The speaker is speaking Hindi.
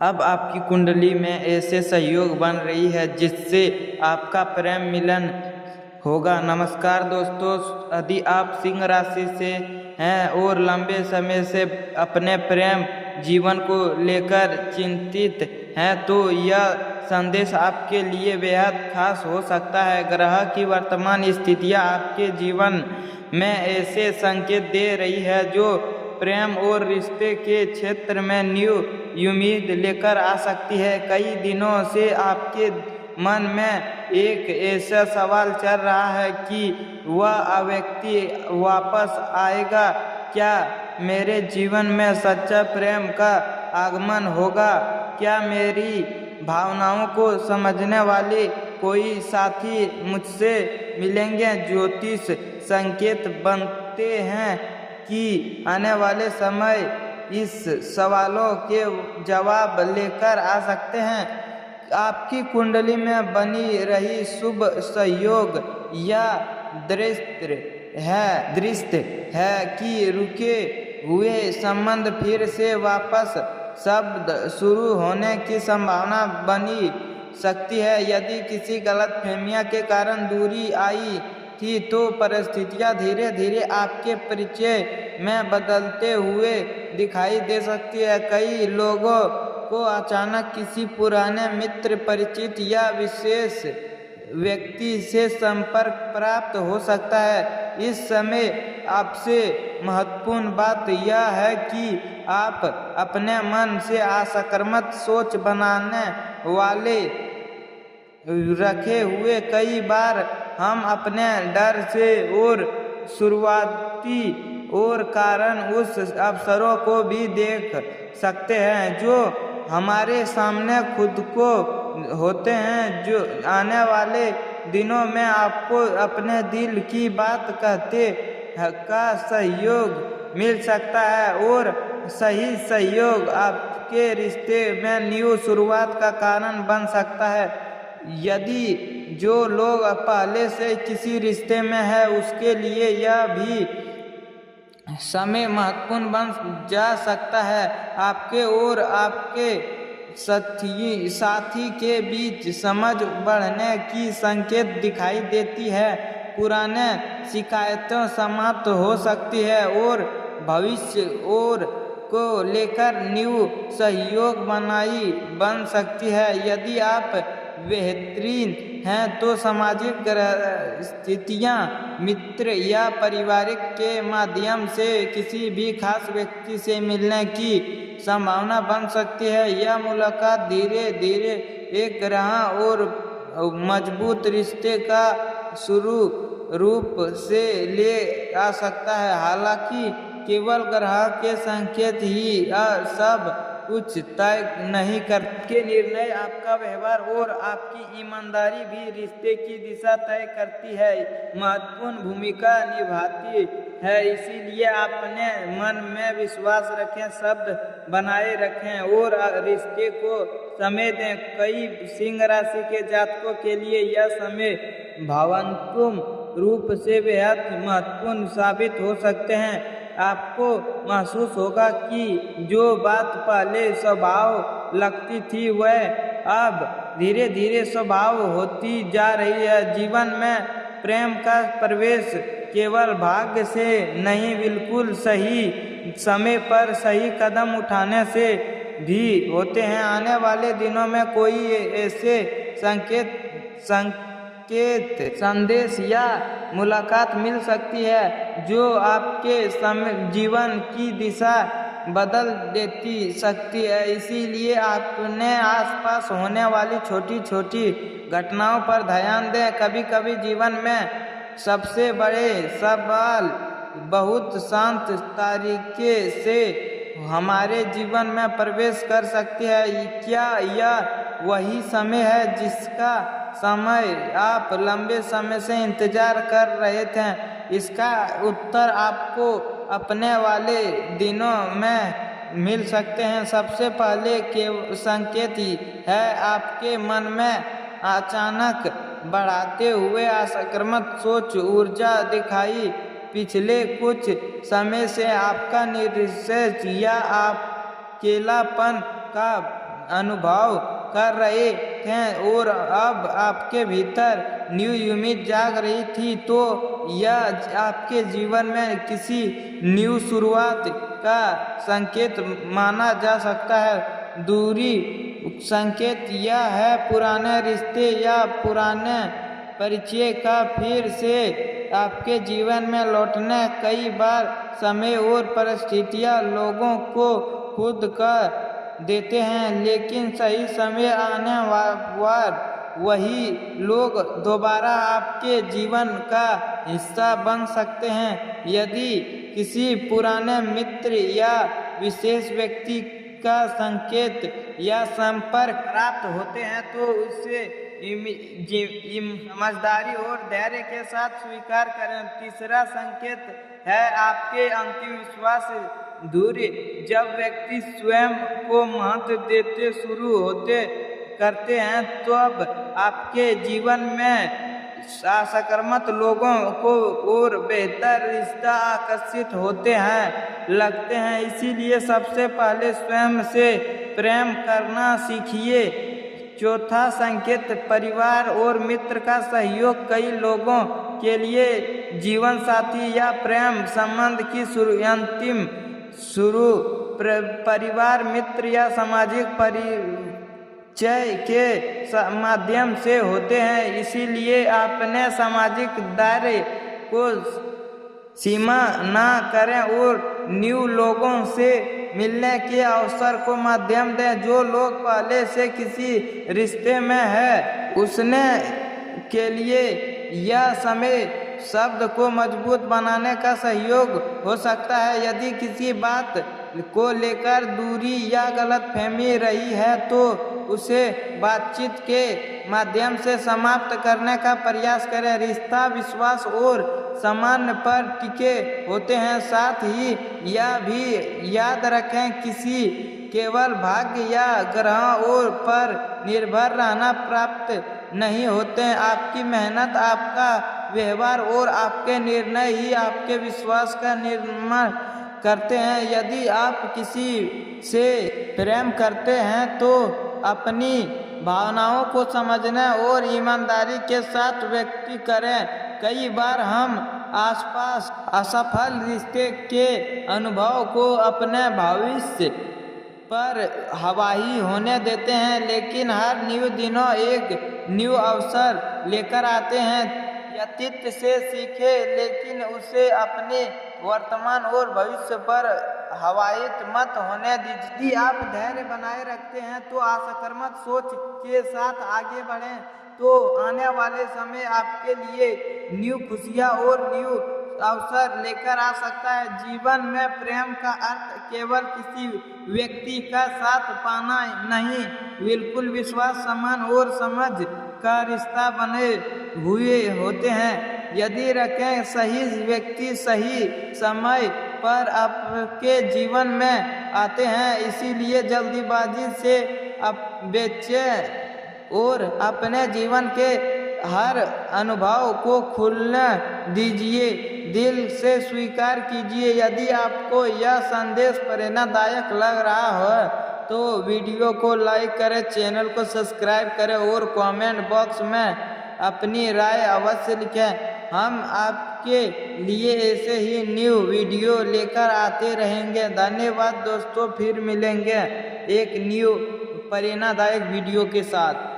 अब आपकी कुंडली में ऐसे सहयोग बन रही है जिससे आपका प्रेम मिलन होगा। नमस्कार दोस्तों, यदि आप सिंह राशि से हैं और लंबे समय से अपने प्रेम जीवन को लेकर चिंतित हैं तो यह संदेश आपके लिए बेहद खास हो सकता है। ग्रह की वर्तमान स्थितियां आपके जीवन में ऐसे संकेत दे रही है जो प्रेम और रिश्ते के क्षेत्र में न्यू उम्मीद लेकर आ सकती है। कई दिनों से आपके मन में एक ऐसा सवाल चल रहा है कि वह व्यक्ति वापस आएगा, क्या मेरे जीवन में सच्चा प्रेम का आगमन होगा, क्या मेरी भावनाओं को समझने वाले कोई साथी मुझसे मिलेंगे। ज्योतिष संकेत बनते हैं कि आने वाले समय इस सवालों के जवाब लेकर आ सकते हैं। आपकी कुंडली में बनी रही शुभ सहयोग या दृष्टि है कि रुके हुए संबंध फिर से वापस शब्द शुरू होने की संभावना बनी सकती है। यदि किसी गलतफहमियां के कारण दूरी आई थी तो परिस्थितियां धीरे धीरे आपके परिचय में बदलते हुए दिखाई दे सकती है। कई लोगों को अचानक किसी पुराने मित्र, परिचित या विशेष व्यक्ति से संपर्क प्राप्त हो सकता है। इस समय आपसे महत्वपूर्ण बात यह है कि आप अपने मन से असकारात्मक सोच बनाने वाले रखे हुए। कई बार हम अपने डर से और शुरुआती और कारण उस अवसरों को भी देख सकते हैं जो हमारे सामने खुद को होते हैं। जो आने वाले दिनों में आपको अपने दिल की बात कहते का सहयोग मिल सकता है और सही सहयोग आपके रिश्ते में न्यू शुरुआत का कारण बन सकता है। यदि जो लोग पहले से किसी रिश्ते में है उसके लिए यह भी समय महत्वपूर्ण बन जा सकता है। आपके और आपके साथी के बीच समझ बढ़ने की संकेत दिखाई देती है। पुराने शिकायतें समाप्त हो सकती है और भविष्य और को लेकर न्यू सहयोग बन सकती है। यदि आप बेहतरीन हैं तो सामाजिक स्थितियां, मित्र या परिवारिक के माध्यम से किसी भी खास व्यक्ति से मिलने की संभावना बन सकती है। यह मुलाकात धीरे धीरे एक गहरा और मजबूत रिश्ते का शुरू रूप से ले आ सकता है। हालांकि केवल ग्रह के संकेत ही सब कुछ तय नहीं करते। निर्णय, आपका व्यवहार और आपकी ईमानदारी भी रिश्ते की दिशा तय करती है, महत्वपूर्ण भूमिका निभाती है। इसीलिए अपने मन में विश्वास रखें, शब्द बनाए रखें और रिश्ते को समय दें। कई सिंह राशि के जातकों के लिए यह समय भावनात्मक रूप से बेहद महत्वपूर्ण साबित हो सकते हैं। आपको महसूस होगा कि जो बात पहले स्वभाव लगती थी वह अब धीरे धीरे स्वभाव होती जा रही है। जीवन में प्रेम का प्रवेश केवल भाग्य से नहीं, बिल्कुल सही समय पर सही कदम उठाने से भी होते हैं। आने वाले दिनों में कोई ऐसे संदेश या मुलाकात मिल सकती है जो आपके जीवन की दिशा बदल देती सकती है। इसीलिए अपने आसपास होने वाली छोटी छोटी घटनाओं पर ध्यान दें। कभी कभी जीवन में सबसे बड़े सवाल बहुत शांत तरीके से हमारे जीवन में प्रवेश कर सकती है। क्या यह वही समय है जिसका आप लंबे समय से इंतजार कर रहे थे? इसका उत्तर आपको अपने वाले दिनों में मिल सकते हैं। सबसे पहले के संकेत ही है आपके मन में अचानक बढ़ाते हुए असकारात्मक सोच ऊर्जा दिखाई। पिछले कुछ समय से आपका निराशा या अकेलापन का अनुभव कर रहे थे और अब आपके भीतर न्यू उम्मीद जाग रही थी, तो यह आपके जीवन में किसी न्यू शुरुआत का संकेत माना जा सकता है। दूरी संकेत यह है पुराने रिश्ते या पुराने परिचय का फिर से आपके जीवन में लौटने। कई बार समय और परिस्थितियां लोगों को खुद कर देते हैं, लेकिन सही समय आने पर वही लोग दोबारा आपके जीवन का हिस्सा बन सकते हैं। यदि किसी पुराने मित्र या विशेष व्यक्ति का संकेत या संपर्क प्राप्त होते हैं तो उससे समझदारी और धैर्य के साथ स्वीकार करें। तीसरा संकेत है आपके अंतिम विश्वास दूरी। जब व्यक्ति स्वयं को महत्व देते शुरू होते करते हैं तो अब आपके जीवन में सकारात्मक लोगों को और बेहतर रिश्ता आकर्षित होते हैं लगते हैं। इसीलिए सबसे पहले स्वयं से प्रेम करना सीखिए। चौथा संकेत परिवार और मित्र का सहयोग। कई लोगों के लिए जीवन साथी या प्रेम संबंध की अंतिम शुरू परिवार, मित्र या सामाजिक परिचय के माध्यम से होते हैं। इसीलिए अपने सामाजिक दायरे को सीमा ना करें और न्यू लोगों से मिलने के अवसर को माध्यम दें। जो लोग पहले से किसी रिश्ते में है उसने के लिए यह समय शब्द को मजबूत बनाने का सहयोग हो सकता है। यदि किसी बात को लेकर दूरी या गलतफहमी रही है तो उसे बातचीत के माध्यम से समाप्त करने का प्रयास करें। रिश्ता विश्वास और सम्मान पर टिके होते हैं। साथ ही यह भी याद रखें किसी केवल भाग्य या ग्रहों पर निर्भर रहना प्राप्त नहीं होते हैं। आपकी मेहनत, आपका व्यवहार और आपके निर्णय ही आपके विश्वास का निर्माण करते हैं। यदि आप किसी से प्रेम करते हैं तो अपनी भावनाओं को समझने और ईमानदारी के साथ व्यक्त करें। कई बार हम आसपास असफल रिश्ते के अनुभव को अपने भविष्य पर हवाई होने देते हैं, लेकिन हर न्यू दिनों एक न्यू अवसर लेकर आते हैं। व्यतीत से सीखे, लेकिन उसे अपने वर्तमान और भविष्य पर हवाईत मत होने दीजिए। यदि आप धैर्य बनाए रखते हैं तो सकारात्मक सोच के साथ आगे बढ़ें तो आने वाले समय आपके लिए न्यू खुशियाँ और न्यू अवसर लेकर आ सकता है। जीवन में प्रेम का अर्थ केवल किसी व्यक्ति का साथ पाना नहीं, बिल्कुल विश्वास, सम्मान और समझ का रिश्ता बने हुए होते हैं। यदि रखें सही व्यक्ति सही समय पर आपके जीवन में आते हैं, इसीलिए जल्दीबाजी से बेचें और अपने जीवन के हर अनुभव को खुलने दीजिए, दिल से स्वीकार कीजिए। यदि आपको यह संदेश प्रेरणादायक लग रहा हो तो वीडियो को लाइक करें, चैनल को सब्सक्राइब करें और कमेंट बॉक्स में अपनी राय अवश्य लिखें। हम आपके लिए ऐसे ही न्यू वीडियो लेकर आते रहेंगे। धन्यवाद दोस्तों, फिर मिलेंगे एक न्यू प्रेरणादायक वीडियो के साथ।